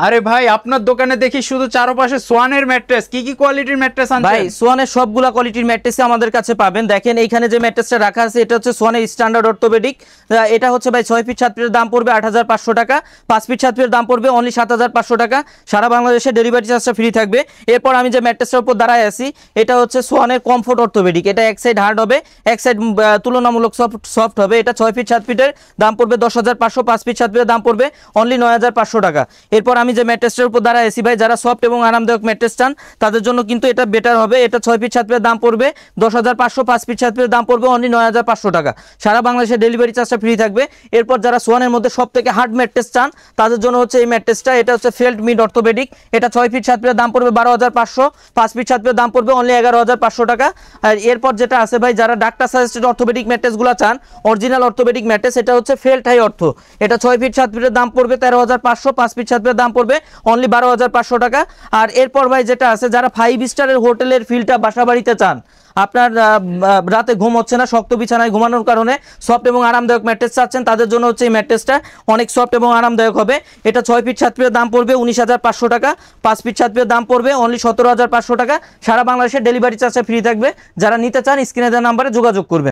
আরে ভাই আপনার দোকানে দেখি শুধু চারপাশে সোয়ানের ম্যাট্রেস, কি কি কোয়ালিটির ম্যাট্রেস আনছেন? ভাই সোয়ানের সবগুলা কোয়ালিটির ম্যাট্রেসই আমাদের কাছে পাবেন। দেখেন এইখানে যে ম্যাট্রেসটা রাখা আছে এটা হচ্ছে সোয়ানের স্ট্যান্ডার্ড অর্থোপেডিক। এটা হচ্ছে ভাই 6 ফিট 7 ফিটের দাম পড়বে 8500 টাকা, 5 ফিট 7 ফিটের দাম পড়বে অনলি 7500 টাকা। সারা বাংলাদেশে ডেলিভারি চার্জটা ফ্রি থাকবে। এরপর আমি যে ম্যাট্রেসটার উপর দাঁড়ায় আছি এটা হচ্ছে সোয়ানের কমফোর্ট অর্থোপেডিক। এটা এক সাইড হার্ড হবে, এক সাইড তুলনামূলক সফট হবে। এটা 6 ফিট 7 ফিটের দাম পড়বে 10500, 5 ফিট 7 ফিটের দাম পড়বে অনলি 9500 টাকা। এরপর আমি যে ম্যাট্রেসটার উপর দাঁড়ায় আছি ভাই, যারা সফট এবং আরামদায়ক ম্যাট্রেস চান তাদের জন্য কিন্তু এটা বেটার হবে। এটা 6 ফিট 7 ফিটের দাম পড়বে 10500, 5 ফিট 7 ফিটের দাম পড়বে অনলি 9500 টাকা। সারা বাংলাদেশে ডেলিভারি চার্জটা ফ্রি থাকবে। এরপর যারা সোয়ানের মধ্যে সব থেকে হার্ড ম্যাট্রেস চান তাদের জন্য হচ্ছে এই ম্যাট্রেসটা। এটা হচ্ছে ফেল্ট মিড অর্থোপেডিক। এটা 6 ফিট 7 ফিটের দাম পড়বে 12500, 5 ফিট 7 ফিটের দাম পড়বে অনলি 11500 টাকা। আর এরপর যেটা আছে ভাই, যারা ডাক্তার সাজেস্টেড অর্থোপেডিক ম্যাট্রেসগুলো চান, অরিজিনাল অর্থোপেডিক ম্যাট্রেস, এটা হচ্ছে ফেল্ট হাই অর্থো। এটা 6 ফিট 7 ফিটের দাম পড়বে 13500, 5 ফিট 7 ফিটের দাম পড়বে অনলি 12500 টাকা। আর এরপর ভাই যেটা আছে, যারা 5 স্টারের হোটেলের ফিলটা বাসা বাড়িতে চান, আপনার রাতে ঘুম হচ্ছে না, শক্ত বিছানায় ঘুমানোর কারণে সফট এবং আরামদায়ক ম্যাট্রেস চাচ্ছেন, তাদের জন্য হচ্ছে এই ম্যাট্রেসটা অনেক সফট এবং আরামদায়ক হবে। এটা 6 ফিট 7 ফিটের দাম পড়বে 19500 টাকা, 5 ফিট 7 ফিটের দাম পড়বে অনলি 17500 টাকা। সারা বাংলাদেশে ডেলিভারি চার্জটা ফ্রি থাকবে। যারা নিতে চান স্ক্রিনে দেওয়া নাম্বারে যোগাযোগ করবেন।